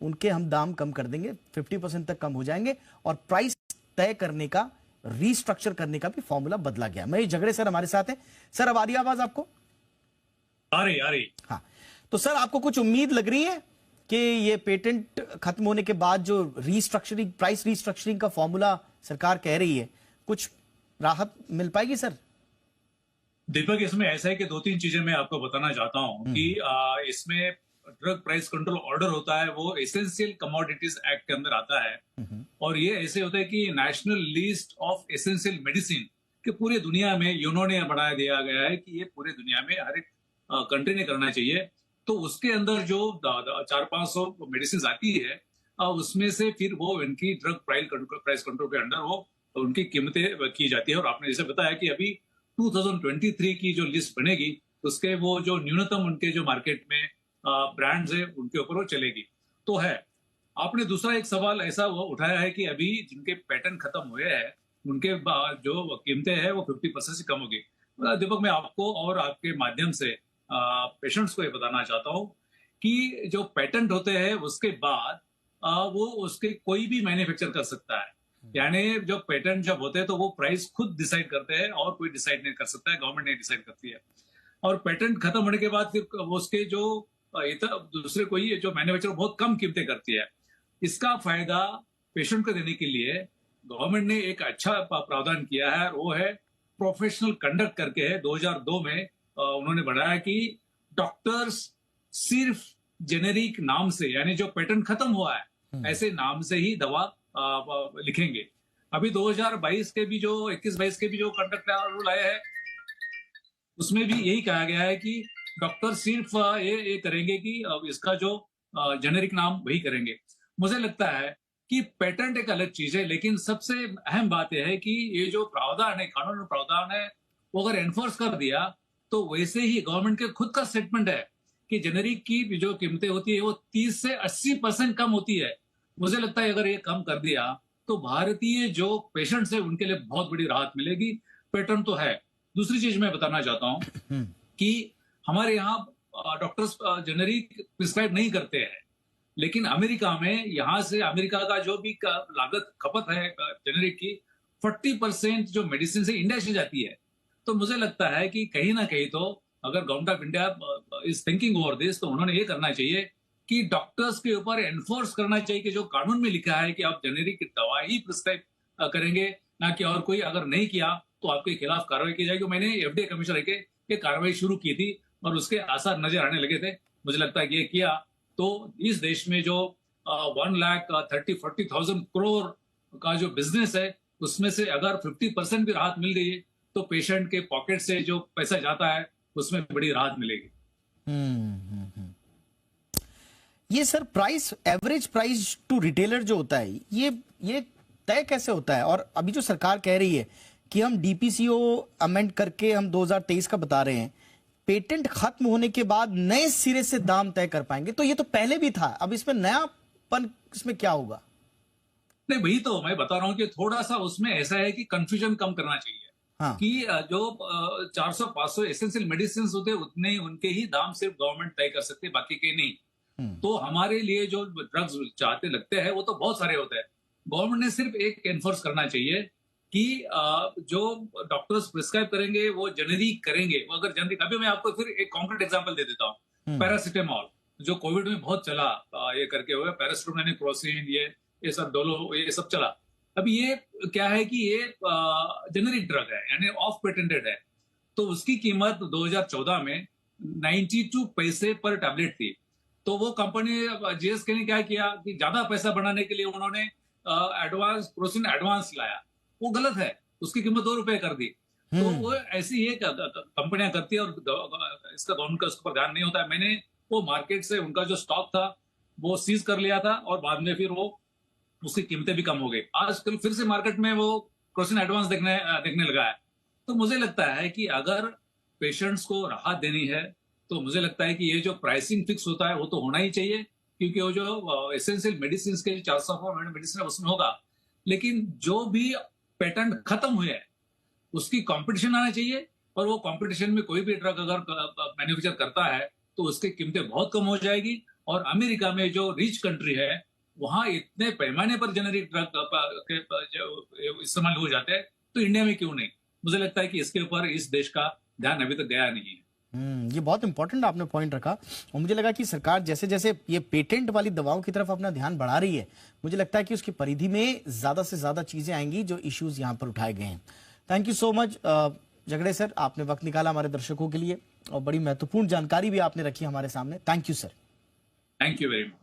उनके हम दाम कम कर देंगे, 50% तक कम हो जाएंगे। और प्राइस तय करने का, रीस्ट्रक्चर करने का भी फॉर्मूला बदला गया। महेश झगड़े सर हमारे साथ है। सर अब आ रही आवाज आपको? आ रही। हाँ, तो सर आपको कुछ उम्मीद लग रही है कि ये पेटेंट खत्म होने के बाद जो रीस्ट्रक्चरिंग, प्राइस रीस्ट्रक्चरिंग का फॉर्मूला सरकार कह रही है, कुछ राहत मिल पाएगी सर? दीपक, इसमें ऐसा है कि दो तीन चीजें मैं आपको बताना चाहता हूं कि इसमें ड्रग प्राइस कंट्रोल ऑर्डर होता है, वो एसेंशियल कमोडिटीज एक्ट के अंदर आता है। और ये ऐसे होता है कि national list of essential medicine कि पूरी दुनिया में उन्होंने बढ़ा दिया गया है कि ये पूरी दुनिया में हर एक कंट्री ने करना चाहिए। तो उसके अंदर जो 400-500 मेडिसिन आती है, उसमें से फिर वो इनकी ड्रग प्राइस कंट्रोल के अंडर वो उनकी कीमतें की जाती है। और आपने जैसे बताया कि अभी 2023 की जो लिस्ट बनेगी, उसके वो जो न्यूनतम उनके जो मार्केट में ब्रांड्स है उनके ऊपर वो चलेगी। तो है, आपने दूसरा एक सवाल ऐसा उठाया है कि अभी जिनके पैटर्न खत्म हुए हैं उनके जो कीमतें हैं वो 50% से कम होगी। दीपक, मैं आपको और आपके माध्यम से पेशेंट्स को ये बताना चाहता हूँ कि जो पेटेंट होते हैं उसके बाद वो उसके कोई भी मैन्युफैक्चर कर सकता है। यानी जो पेटेंट जब होते हैं तो वो प्राइस खुद डिसाइड करते हैं और कोई डिसाइड नहीं कर सकता है, गवर्नमेंट नहीं डिसाइड करती है। और पेटेंट खत्म होने के बाद फिर वो उसके जो दूसरे कोई जो मैन्युफैक्चर बहुत कम कीमतें करती है। इसका फायदा पेशेंट को देने के लिए गवर्नमेंट ने एक अच्छा प्रावधान किया है, और वो है प्रोफेशनल कंडक्ट करके है। 2002 में उन्होंने बढ़ाया कि डॉक्टर्स सिर्फ जेनेरिक नाम से, यानी जो पेटेंट खत्म हुआ है ऐसे नाम से ही दवा लिखेंगे। अभी 2022 के भी जो 21-22 के भी जो कंडक्ट रूल आया है उसमें भी यही कहा गया है कि डॉक्टर सिर्फ ये करेंगे कि इसका जो जेनेरिक नाम वही करेंगे। मुझे लगता है कि पेटेंट एक अलग चीज है, लेकिन सबसे अहम बात यह है कि ये जो प्रावधान है, कानून में प्रावधान है, वो अगर एनफोर्स कर दिया तो वैसे ही गवर्नमेंट के खुद का स्टेटमेंट है कि जेनेरिक की जो कीमतें होती है वो 30 से 80% कम होती है। मुझे लगता है अगर ये कम कर दिया तो भारतीय जो पेशेंट्स है उनके लिए बहुत बड़ी राहत मिलेगी। पेटेंट तो है। दूसरी चीज मैं बताना चाहता हूं कि हमारे यहाँ डॉक्टर्स जेनेरिक प्रिस्क्राइब नहीं करते हैं, लेकिन अमेरिका में, यहाँ से अमेरिका का जो भी लागत खपत है जेनेरिक की, 40% जो मेडिसिन से इंडिया से जाती है। तो मुझे लगता है कि कहीं ना कहीं तो अगर government of India is thinking over this, तो उन्होंने ये करना चाहिए कि डॉक्टर्स के ऊपर एनफोर्स करना चाहिए कि जो कानून में लिखा है कि आप जेनेरिक दवा ही प्रिस्क्राइब करेंगे, ना कि और कोई। अगर नहीं किया तो आपके खिलाफ कार्रवाई की जाएगी। मैंने एफडीए कमिश्नर के ये कार्रवाई शुरू की थी और उसके आसार नजर आने लगे थे। मुझे लगता है कि ये किया तो इस देश में जो 1,30,40,000 करोड़ का जो बिजनेस है उसमें से अगर 50% भी राहत मिल गई है तो पेशेंट के पॉकेट से जो पैसा जाता है उसमें बड़ी राहत मिलेगी। ये sir price, average price to retailer जो होता है, ये तय कैसे होता है? और अभी जो सरकार कह रही है कि हम डीपीसीओ अमेंड करके हम 2023 का बता रहे हैं, पेटेंट खत्म होने के बाद नए सिरे से दाम तय कर पाएंगे, तो ये तो पहले भी था, अब इसमें नयापन इसमें क्या होगा? नहीं, वही तो मैं बता रहा हूं कि थोड़ा सा उसमें ऐसा है कि कंफ्यूजन कम करना चाहिए। हाँ। कि जो 400-500 एसेंशियल मेडिसिन होते उतने उनके ही दाम सिर्फ गवर्नमेंट तय कर सकते, बाकी के नहीं। तो हमारे लिए जो ड्रग्स चाहते लगते हैं वो तो बहुत सारे होते हैं। गवर्नमेंट ने सिर्फ एक एनफोर्स करना चाहिए कि जो डॉक्टर्स प्रिस्क्राइब करेंगे वो जेनेरिक करेंगे। वो अगर जेनेरिक, अभी मैं आपको फिर एक कॉन्क्रीट एग्जांपल दे देता हूँ। पैरासिटामोल जो कोविड में बहुत चला, ये करके हुए पैरासिटामोल, क्रोसिन, ये सब डोलो, ये सब चला। अब ये क्या है कि ये जेनेरिक ड्रग है, यानी ऑफ पेटेंटेड है। तो उसकी कीमत 2014 में 92 पैसे पर टैबलेट थी। तो वो कंपनी जीएसके ने क्या किया कि ज्यादा पैसा बढ़ाने के लिए उन्होंने क्रोसिन एडवांस लाया। वो गलत है, उसकी कीमत 2 रुपए कर दी। तो वो ऐसी ही कंपनियां करती है और इसका गवर्नमेंट का उसके ऊपर ध्यान नहीं होता है। मैंने वो मार्केट से उनका जो स्टॉक था वो सीज कर लिया था और बाद में फिर वो उसकी कीमतें भी कम हो गई। आजकल फिर से मार्केट में वो क्रोसिन एडवांस देखने लगा है। तो मुझे लगता है कि अगर पेशेंट्स को राहत देनी है तो मुझे लगता है कि ये जो प्राइसिंग फिक्स होता है वो तो होना ही चाहिए, क्योंकि वो जो एसेंशियल मेडिसिन के 400 मेडिसिन है उसमें होगा। लेकिन जो भी पेटेंट खत्म हुए हैं उसकी कंपटीशन आना चाहिए, और वो कंपटीशन में कोई भी ड्रग अगर मैन्युफैक्चर करता है तो उसकी कीमतें बहुत कम हो जाएगी और अमेरिका में जो रिच कंट्री है वहां इतने पैमाने पर जेनेरिक ड्रग इस्तेमाल हो जाते हैं, तो इंडिया में क्यों नहीं? मुझे लगता है कि इसके ऊपर इस देश का ध्यान अभी तक गया नहीं है। ये बहुत इंपॉर्टेंट आपने पॉइंट रखा और मुझे लगा कि सरकार जैसे जैसे ये पेटेंट वाली दवाओं की तरफ अपना ध्यान बढ़ा रही है, मुझे लगता है कि उसकी परिधि में ज्यादा से ज्यादा चीजें आएंगी जो इश्यूज यहाँ पर उठाए गए हैं। थैंक यू सो मच झगड़े सर, आपने वक्त निकाला हमारे दर्शकों के लिए और बड़ी महत्वपूर्ण जानकारी भी आपने रखी हमारे सामने। Thank you sir. Thank you very much.